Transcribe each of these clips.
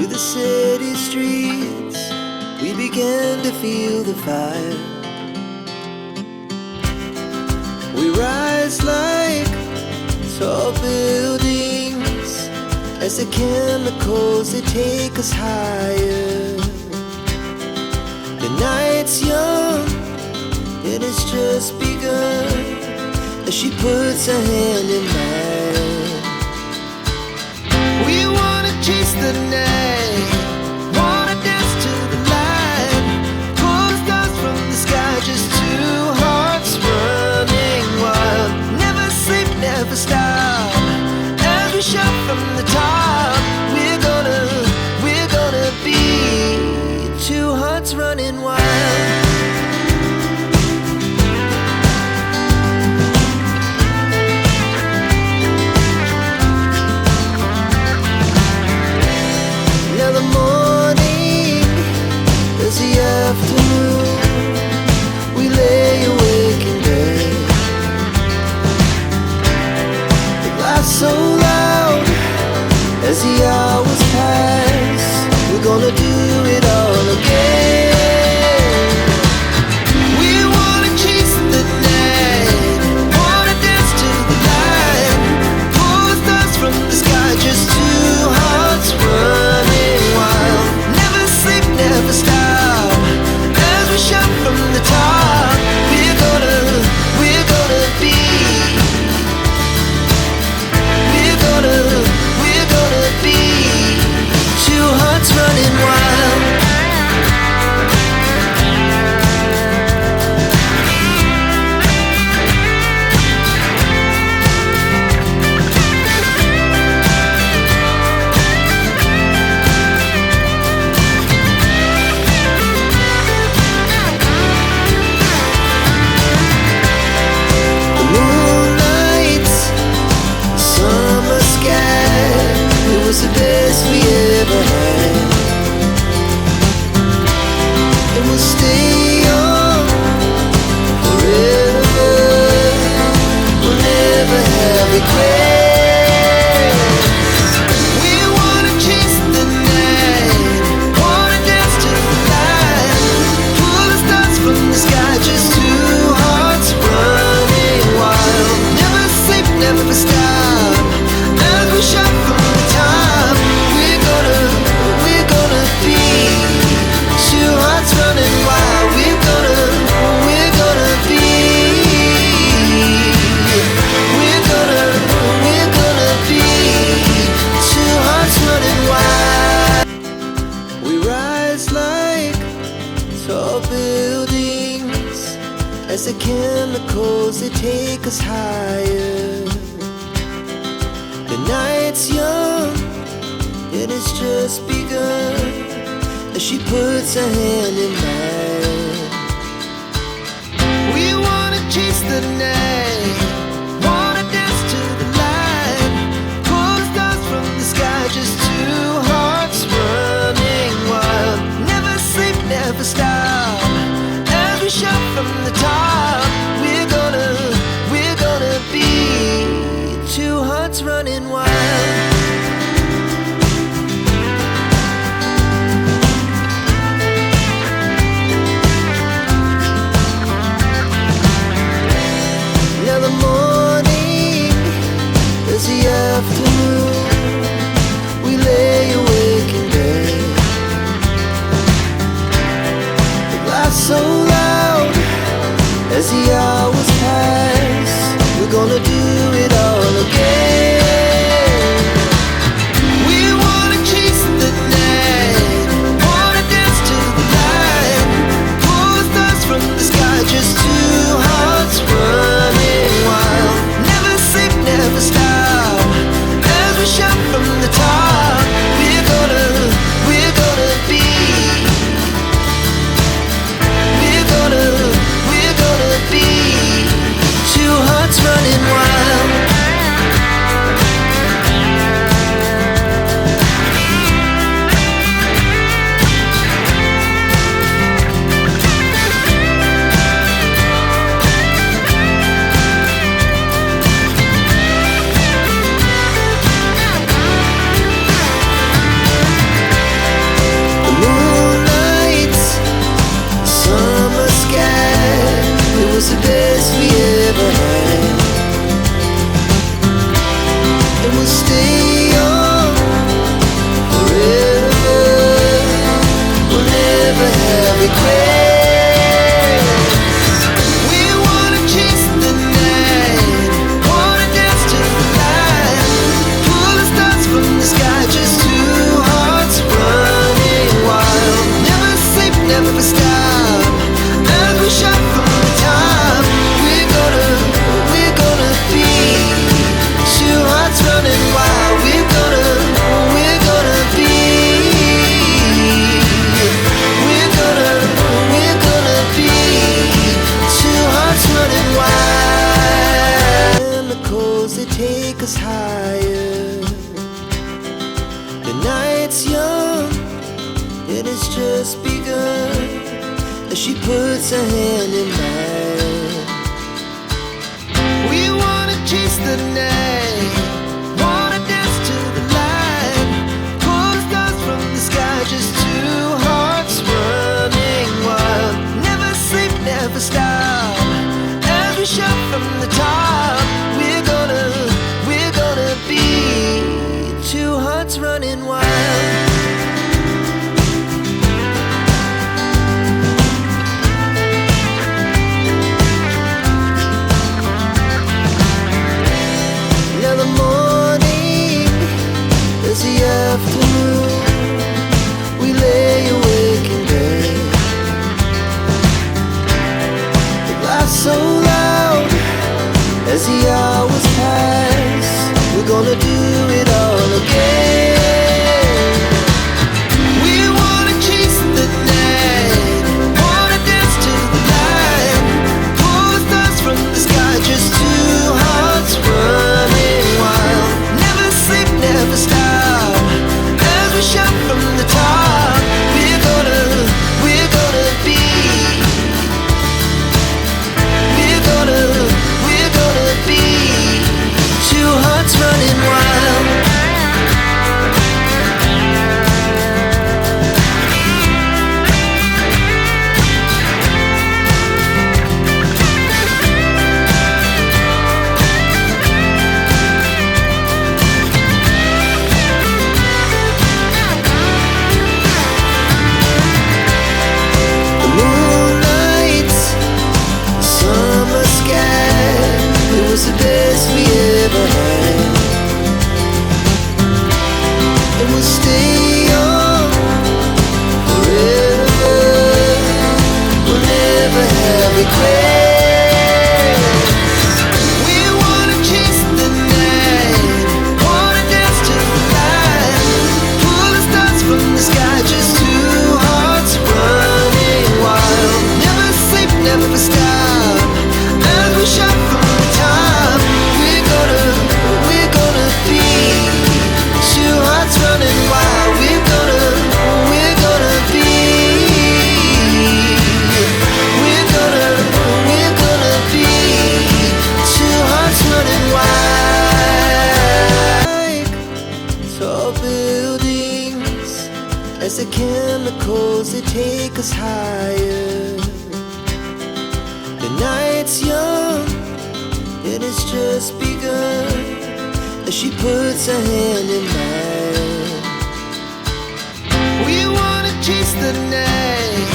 to the city streets, we began to feel the fire. We rise like tall buildings as the chemicals, they take us higher. The night's young, it has just begun, as she puts her hand in mine. We wanna chase the night, wanna dance to the light, pull stars from the sky, just two hearts running wild. Never sleep, never stop, as we shout from the top. We're gonna be two hearts running wild. Afternoon, we lay awake in bed. The glass so loud as the hours pass. We're gonna do it all again. We wanna chase the night, wanna dance to the light, pull stars from the sky, just two hearts running wild. Never sleep, never stop, shout from the top. We're gonna be, we're gonna be two hearts running wild. The best we ever had, and we'll stay on forever. We'll never have regrets. We wanna chase the night, wanna dance to the light, pull the stars from the sky, just two hearts running wild. Never sleep, never stop, as we shout from the top. We're gonna be two hearts running wild. We're gonna be, we're gonna be two hearts running wild. We rise like tall buildings as the chemicals, they take us higher. The night's young, it has just begun, as she puts her hand in mine. We wanna chase the night, wanna dance to the light, pull stars from the sky, just two hearts running wild. Never sleep, never stop, as we shout from the top. We're gonna be two hearts running wild. Afternoon, we lay awake in bed. The glass so loud as the hours pass. We're gonna do it all again. We wanna chase the night, wanna dance to the light, pull stars from the sky, just two hearts running wild. Never sleep, never stop, shout from the top. We're gonna be, we're gonna be two hearts running wild. ever had. And we'll stay young forever. We'll never have regrets. We wanna chase the night, wanna dance to the light, pull the stars from the sky, just two hearts running wild. Never sleep, never stop, as we shout from the top. We're gonna be two hearts running wild. We're gonna be. We're gonna be two hearts running wild. Chemicals, they take us higher. The night's young, it has just begun, as she puts her hand in mine. We wanna chase the night, wanna dance to the light, pull the stars from the sky, just two hearts running wild. Never sleep, never stop, as we shout from the top. We're gonna be two hearts running wild. Now the morning is the afternoon. We lay awake in bed, the laugh so loud as the hours pass. We're gonna do it all again. We wanna chase the night, wanna dance to the light, pull the stars from the sky, just two hearts running wild. Never sleep, never stop, as we shout from the top. We're gonna be. We're gonna be two hearts running wild. The moonlight, the summer sky, it was the best we ever had. And we'll stay young forever. We'll never have regrets. We wanna chase the night, wanna dance to the light, pull the stars from the sky, just two hearts running wild. Never sleep, never stop, as we shout from the top. We're gonna be two hearts running wild. We're gonna be. We're gonna be two hearts running wild. Like tall buildings, as the chemicals, they take us higher. The night's young, it has just begun, as she puts her hand in mine. We wanna chase the night,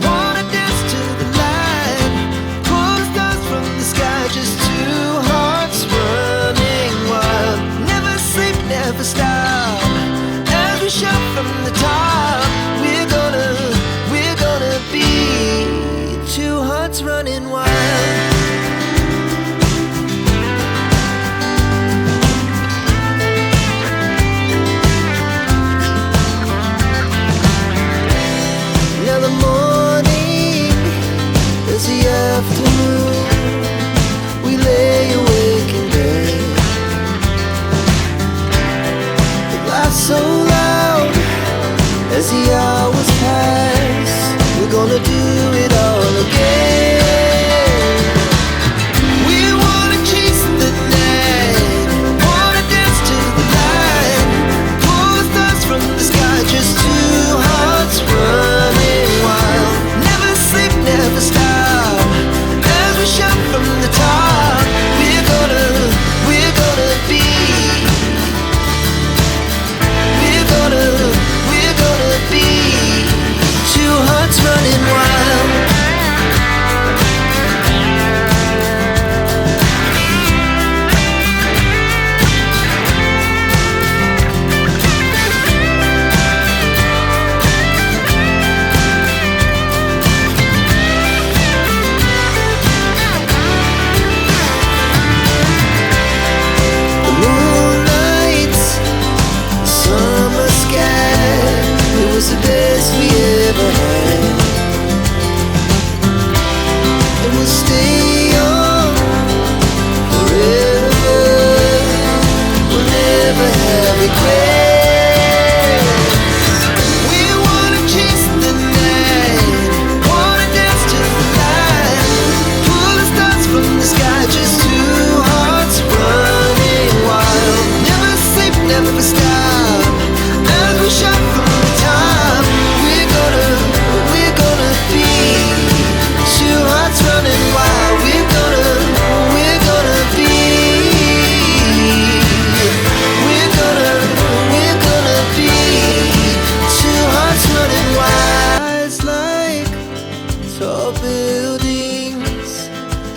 wanna dance to the light, pull the stars from the sky, just two hearts running wild. Never sleep, never stop, as we shout from the top. We're gonna be two hearts running wild.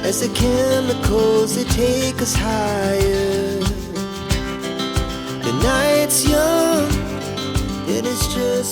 as the chemicals, they take us higher. The night's young, and it's just